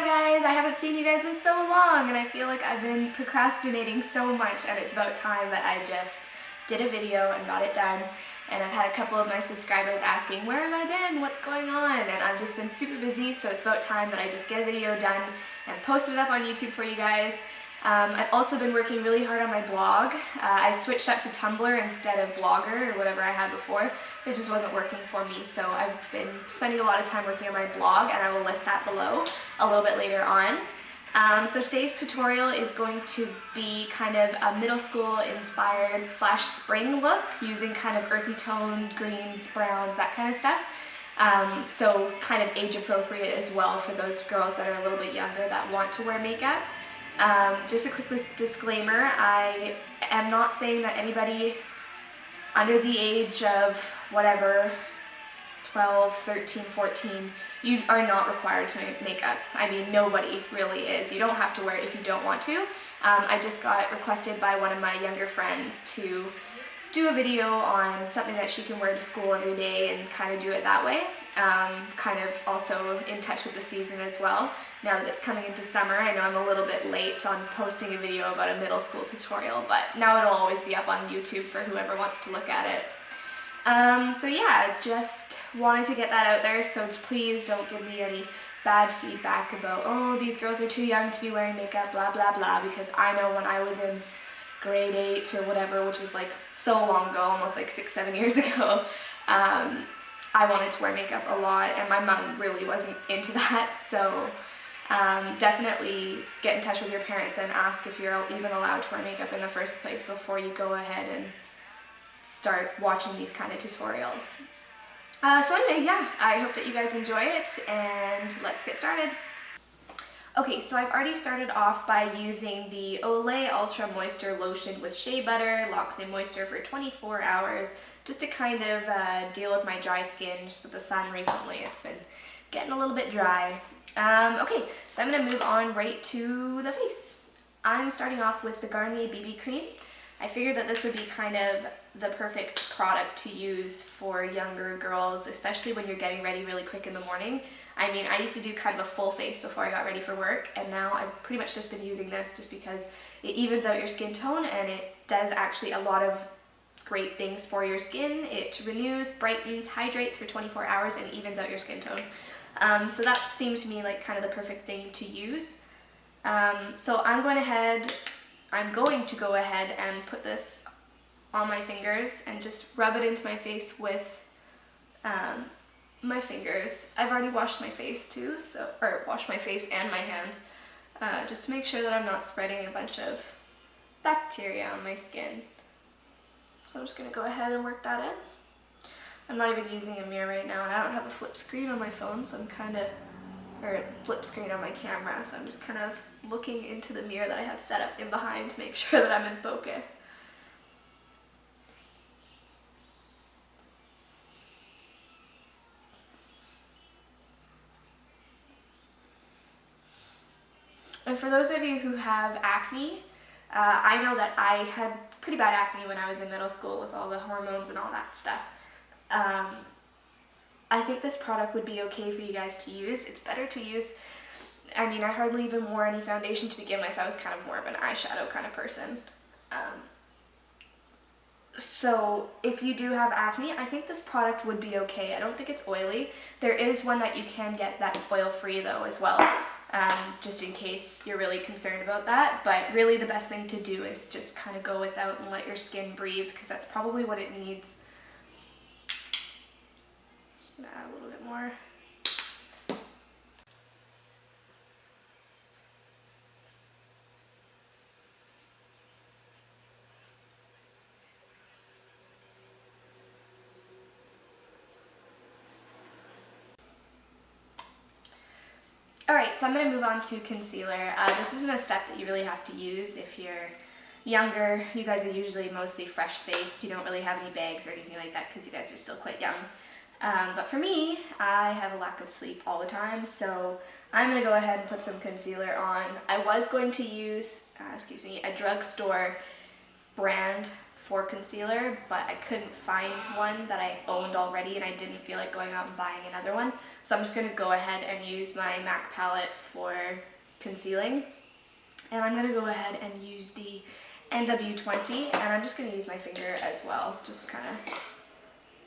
guys, I haven't seen you guys in so long and I feel like I've been procrastinating so much and it's about time that I just did a video and got it done. And I've had a couple of my subscribers asking, where have I been? What's going on? And I've just been super busy, so it's about time that I just get a video done and post it up on YouTube for you guys. I've also been working really hard on my blog. I switched up to Tumblr instead of Blogger or whatever I had before. It just wasn't working for me, so I've been spending a lot of time working on my blog, and I will list that below a little bit later on. So today's tutorial is going to be kind of a middle school inspired / spring look using kind of earthy toned greens, browns, that kind of stuff. So kind of age appropriate as well for those girls that are a little bit younger that want to wear makeup. Just a quick disclaimer, I am not saying that anybody under the age of whatever, 12, 13, 14, you are not required to make makeup. I mean, nobody really is. You don't have to wear it if you don't want to. I just got requested by one of my younger friends to do a video on something that she can wear to school every day and kind of do it that way. Kind of also in touch with the season as well. Now that it's coming into summer, I know I'm a little bit late on posting a video about a middle school tutorial, but now it'll always be up on YouTube for whoever wants to look at it. So yeah, just wanted to get that out there, so please don't give me any bad feedback about, oh, these girls are too young to be wearing makeup, blah blah blah, because I know when I was in grade 8 or whatever, which was like so long ago, almost like 6-7 years ago, I wanted to wear makeup a lot, and my mom really wasn't into that, so definitely get in touch with your parents and ask if you're even allowed to wear makeup in the first place before you go ahead and start watching these kind of tutorials. So anyway, yeah, I hope that you guys enjoy it, and let's get started. Okay, so I've already started off by using the Olay Ultra Moisture Lotion with shea butter, locks in moisture for 24 hours, just to kind of deal with my dry skin just with the sun recently. It's been getting a little bit dry. Okay, so I'm going to move on right to the face. I'm starting off with the Garnier BB Cream. I figured that this would be kind of the perfect product to use for younger girls, especially when you're getting ready really quick in the morning. I mean, I used to do kind of a full face before I got ready for work, and now I've pretty much just been using this just because it evens out your skin tone, and it does actually a lot of great things for your skin. It renews, brightens, hydrates for 24 hours, and evens out your skin tone. So that seems to me like kind of the perfect thing to use. So I'm going to go ahead and put this on my fingers and just rub it into my face with my fingers. I've already washed my face too, or washed my face and my hands, just to make sure that I'm not spreading a bunch of bacteria on my skin. So I'm just going to go ahead and work that in. I'm not even using a mirror right now, and I don't have a flip screen on my phone, so I'm kind of, or a flip screen on my camera, so I'm just kind of looking into the mirror that I have set up in behind to make sure that I'm in focus. And for those of you who have acne, I know that I had pretty bad acne when I was in middle school with all the hormones and all that stuff. I think this product would be okay for you guys to use. It's better to use, I mean, I hardly even wore any foundation to begin with. I was kind of more of an eyeshadow kind of person. So if you do have acne, I think this product would be okay. I don't think it's oily. There is one that you can get that's oil-free though as well, just in case you're really concerned about that. But really the best thing to do is just kind of go without and let your skin breathe, because that's probably what it needs. Just gonna add a little bit more. Alright, so I'm going to move on to concealer. This isn't a step that you really have to use if you're younger. You guys are usually mostly fresh-faced. You don't really have any bags or anything like that because you guys are still quite young. But for me, I have a lack of sleep all the time, so I'm going to go ahead and put some concealer on. I was going to use, a drugstore brand for concealer, but I couldn't find one that I owned already and I didn't feel like going out and buying another one. So I'm just going to go ahead and use my MAC palette for concealing. And I'm going to go ahead and use the NW20, and I'm just going to use my finger as well. Just kind of,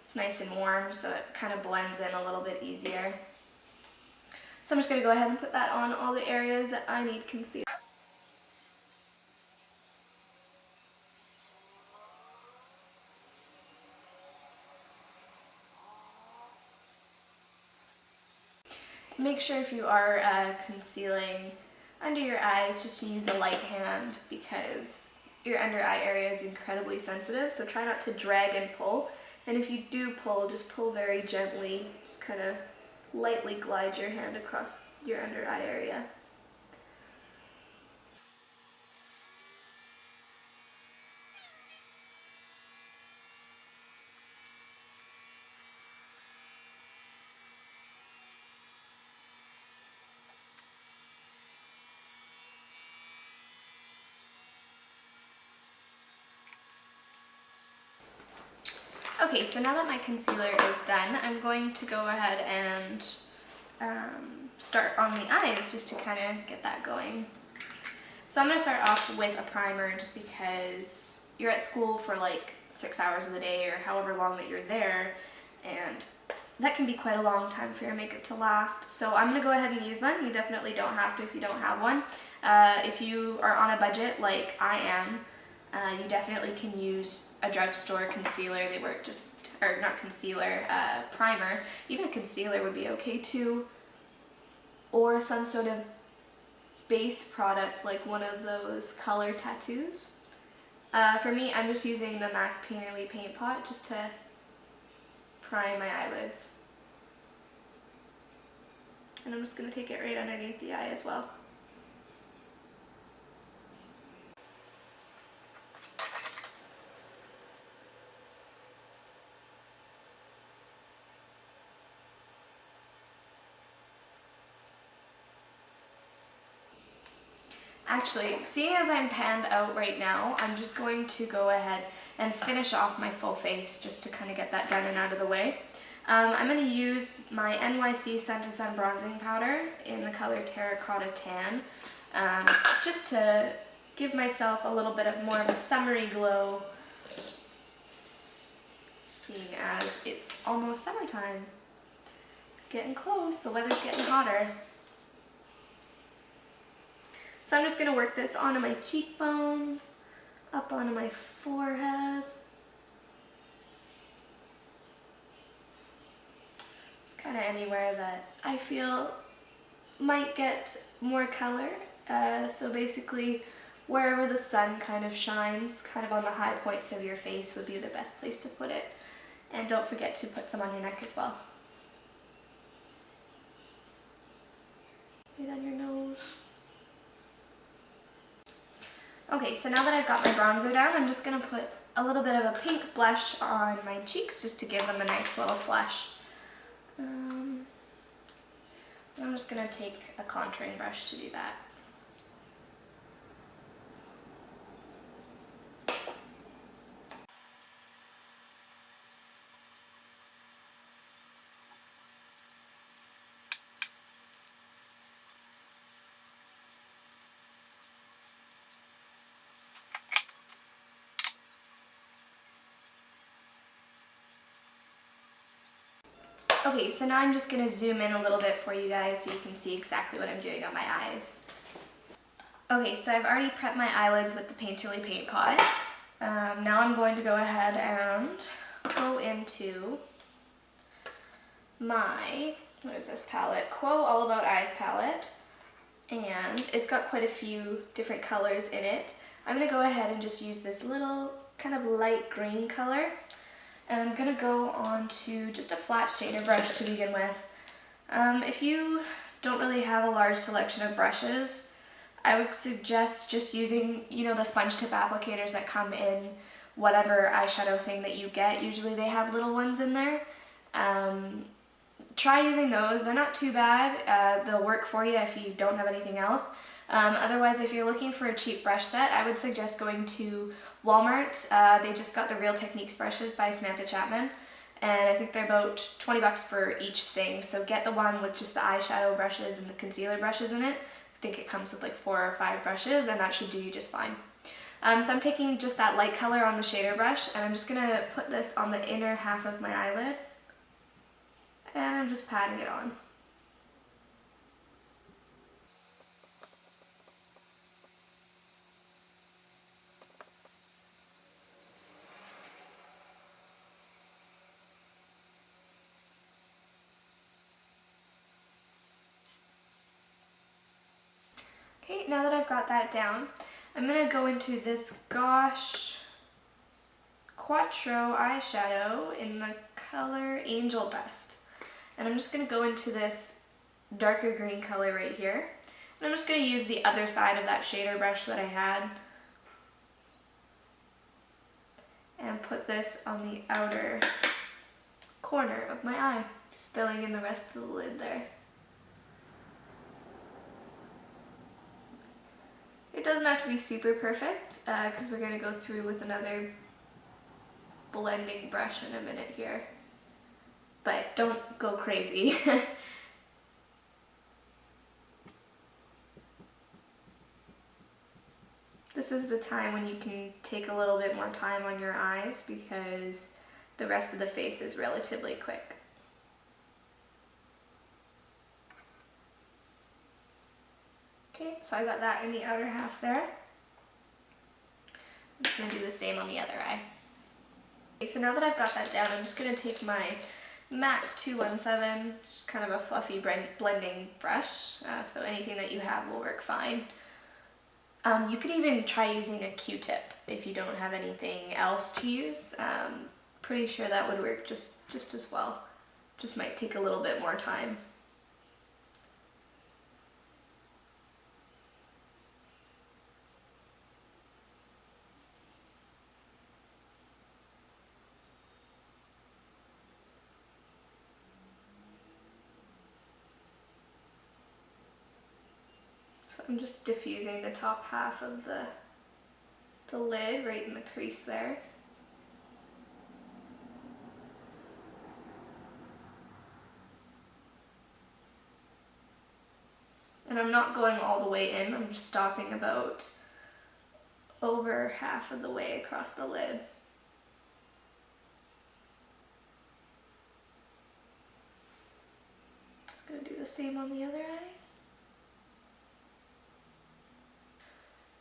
it's nice and warm, so it kind of blends in a little bit easier. So I'm just going to go ahead and put that on all the areas that I need concealer. Make sure if you are concealing under your eyes just to use a light hand, because your under eye area is incredibly sensitive, so try not to drag and pull. And if you do pull, just pull very gently, just kind of lightly glide your hand across your under eye area. Okay, so now that my concealer is done, I'm going to go ahead and start on the eyes just to kind of get that going. So I'm going to start off with a primer just because you're at school for like 6 hours of the day or however long that you're there, and that can be quite a long time for your makeup to last. So I'm going to go ahead and use one. You definitely don't have to if you don't have one. If you are on a budget like I am, you definitely can use a drugstore concealer. They work just, or not concealer, primer. Even a concealer would be okay too. Or some sort of base product like one of those color tattoos. For me, I'm just using the MAC Painterly Paint Pot just to prime my eyelids. And I'm just going to take it right underneath the eye as well. Actually, seeing as I'm panned out right now, I'm just going to go ahead and finish off my full face just to kind of get that done and out of the way. I'm going to use my NYC Sun to Sun bronzing powder in the color Terracotta Tan, just to give myself a little bit of more of a summery glow, seeing as it's almost summertime. Getting close, the weather's getting hotter. So I'm just going to work this onto my cheekbones, up onto my forehead. Just kind of anywhere that I feel might get more color. So basically wherever the sun kind of shines, kind of on the high points of your face would be the best place to put it. And don't forget to put some on your neck as well. Right on your nose. Okay, so now that I've got my bronzer down, I'm just going to put a little bit of a pink blush on my cheeks just to give them a nice little flush. I'm just going to take a contouring brush to do that. Okay, so now I'm just going to zoom in a little bit for you guys so you can see exactly what I'm doing on my eyes. Okay, so I've already prepped my eyelids with the Painterly Paint Pot. Now I'm going to go ahead and go into my, what is this palette? Quo All About Eyes palette. And it's got quite a few different colors in it. I'm going to go ahead and just use this little kind of light green color. And I'm going to go on to just a flat shader brush to begin with. If you don't really have a large selection of brushes, I would suggest just using, the sponge tip applicators that come in whatever eyeshadow thing that you get. Usually they have little ones in there. Try using those. They're not too bad. They'll work for you if you don't have anything else. Otherwise, if you're looking for a cheap brush set, I would suggest going to Walmart. They just got the Real Techniques brushes by Samantha Chapman, and I think they're about 20 bucks for each thing. So get the one with just the eyeshadow brushes and the concealer brushes in it. I think it comes with like 4 or 5 brushes, and that should do you just fine. So I'm taking just that light color on the shader brush, and I'm just gonna put this on the inner half of my eyelid, and I'm just patting it on. Okay, now that I've got that down, I'm going to go into this Gosh Quattro eyeshadow in the color Angel Dust. And I'm just going to go into this darker green color right here. And I'm just going to use the other side of that shader brush that I had and put this on the outer corner of my eye, just filling in the rest of the lid there. It doesn't have to be super perfect because we're going to go through with another blending brush in a minute here. But don't go crazy. This is the time when you can take a little bit more time on your eyes because the rest of the face is relatively quick. Okay, so I got that in the outer half there. I'm just going to do the same on the other eye. Okay, so now that I've got that down, I'm just going to take my MAC 217, just kind of a fluffy blending brush, so anything that you have will work fine. You could even try using a Q-tip if you don't have anything else to use. Pretty sure that would work just as well. Just might take a little bit more time. So I'm just diffusing the top half of the lid right in the crease there. And I'm not going all the way in, I'm just stopping about over half of the way across the lid. I'm gonna do the same on the other eye.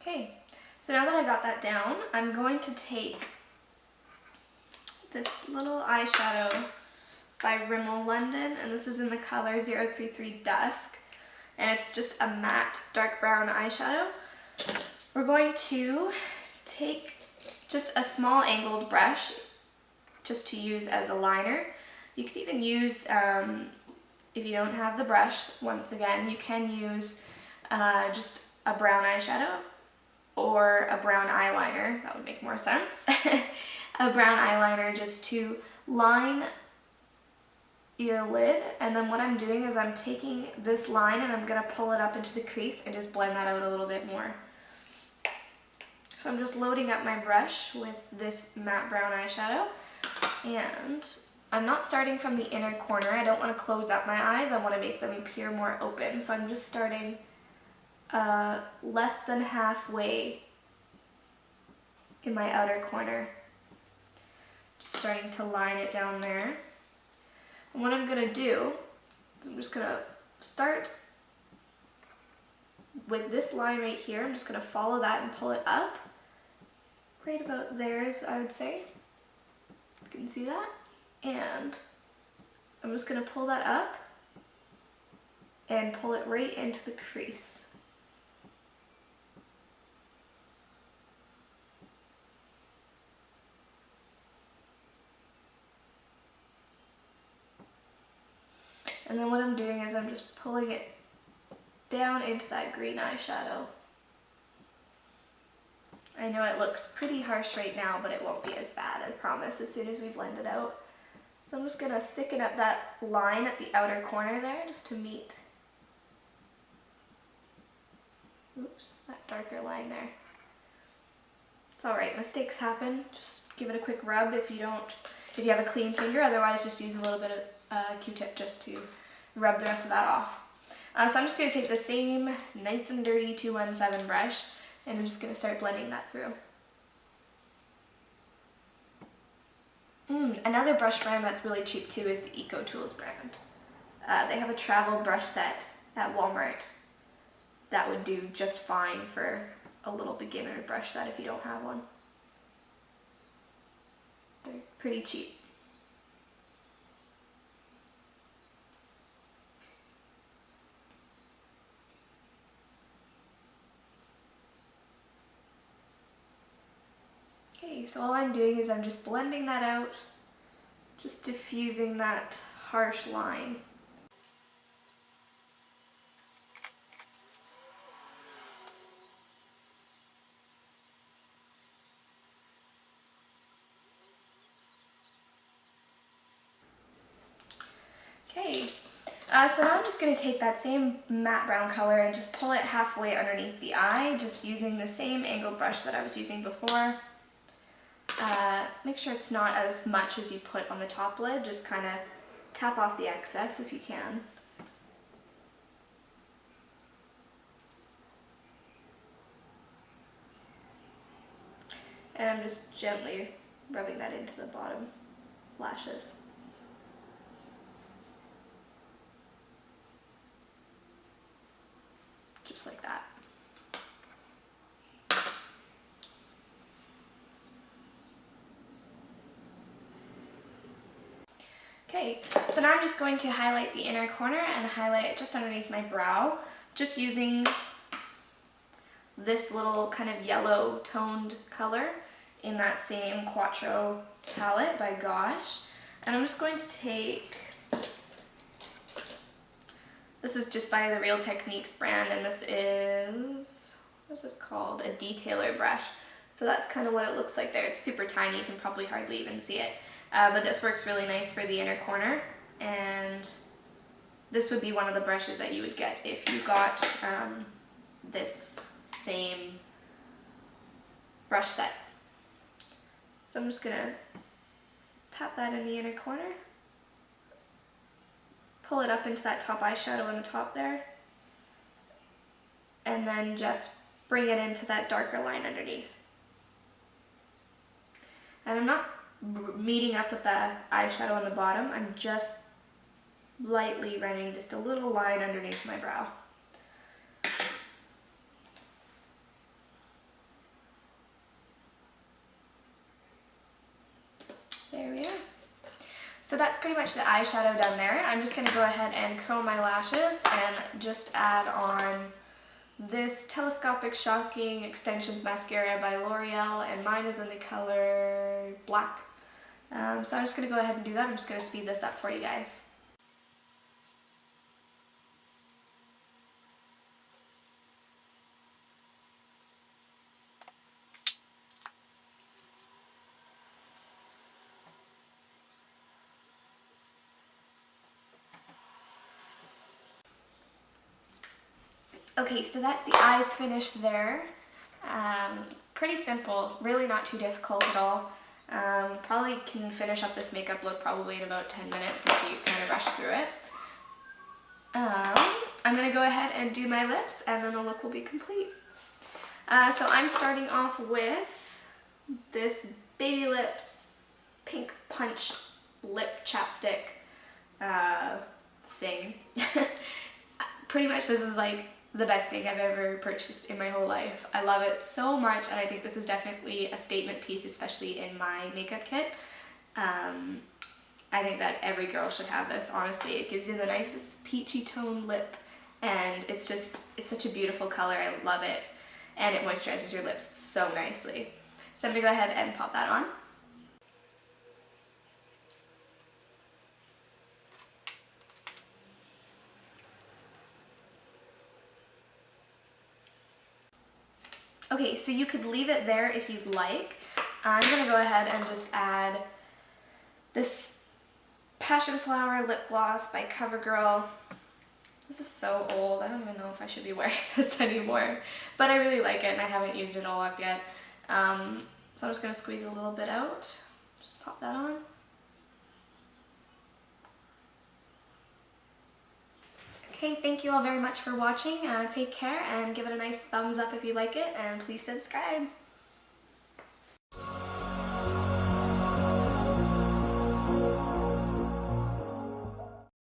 Okay, so now that I got that down, I'm going to take this little eyeshadow by Rimmel London, and this is in the color 033 Dusk, and it's just a matte dark brown eyeshadow. We're going to take just a small angled brush just to use as a liner. You could even use, if you don't have the brush, once again, you can use just a brown eyeshadow or a brown eyeliner. That would make more sense. A brown eyeliner just to line your lid, and then what I'm doing is I'm taking this line and I'm going to pull it up into the crease and just blend that out a little bit more. So I'm just loading up my brush with this matte brown eyeshadow, and I'm not starting from the inner corner. I don't want to close up my eyes, I want to make them appear more open, so I'm just starting less than halfway in my outer corner. Just starting to line it down there. And what I'm going to do is I'm just going to start with this line right here. I'm just going to follow that and pull it up. Right about there, I would say. You can see that. And I'm just going to pull that up and pull it right into the crease. And then what I'm doing is I'm just pulling it down into that green eyeshadow. I know it looks pretty harsh right now, but it won't be as bad, I promise, as soon as we blend it out. So I'm just going to thicken up that line at the outer corner there just to meet Oops, that darker line there. It's alright, mistakes happen. Just give it a quick rub if you have a clean finger, otherwise just use a little bit of Q-tip just to rub the rest of that off. So I'm just going to take the same nice and dirty 217 brush and I'm just going to start blending that through. Another brush brand that's really cheap too is the EcoTools brand. They have a travel brush set at Walmart that would do just fine for a little beginner brush set if you don't have one. They're pretty cheap. Okay, so all I'm doing is I'm just blending that out, just diffusing that harsh line. Okay, so now I'm just going to take that same matte brown color and just pull it halfway underneath the eye, just using the same angled brush that I was using before. Make sure it's not as much as you put on the top lid, just kind of tap off the excess if you can. And I'm just gently rubbing that into the bottom lashes. Just like that. Okay, so now I'm just going to highlight the inner corner and highlight it just underneath my brow, just using this little kind of yellow toned color in that same Quattro palette by Gosh. And I'm just going to take, this is just by the Real Techniques brand, and this is, what is this called? A detailer brush. So that's kind of what it looks like there. It's super tiny, you can probably hardly even see it. But this works really nice for the inner corner, and this would be one of the brushes that you would get if you got this same brush set. So I'm just going to tap that in the inner corner, pull it up into that top eyeshadow on the top there, and then just bring it into that darker line underneath. And I'm not meeting up with the eyeshadow on the bottom, I'm just lightly running just a little line underneath my brow. There we are. So that's pretty much the eyeshadow done there. I'm just going to go ahead and curl my lashes and just add on this Telescopic Shocking Extensions Mascara by L'Oreal, and mine is in the color Black. So I'm just going to go ahead and do that. I'm just going to speed this up for you guys. Okay, so that's the eyes finished there. Pretty simple, really not too difficult at all. Probably can finish up this makeup look probably in about 10 minutes if you kind of rush through it. I'm going to go ahead and do my lips and then the look will be complete. So I'm starting off with this Baby Lips Pink Punch Lip Chapstick thing. Pretty much this is like the best thing I've ever purchased in my whole life. I love it so much, and I think this is definitely a statement piece, especially in my makeup kit. I think that every girl should have this, honestly. It gives you the nicest peachy toned lip, and it's such a beautiful color. I love it, and it moisturizes your lips so nicely. So I'm gonna go ahead and pop that on. Okay, so you could leave it there if you'd like. I'm gonna go ahead and just add this Passion Flower lip gloss by CoverGirl. This is so old. I don't even know if I should be wearing this anymore. But I really like it and I haven't used it all up yet. So I'm just going to squeeze a little bit out. Just pop that on. Okay, thank you all very much for watching. Take care and give it a nice thumbs up if you like it, and please subscribe.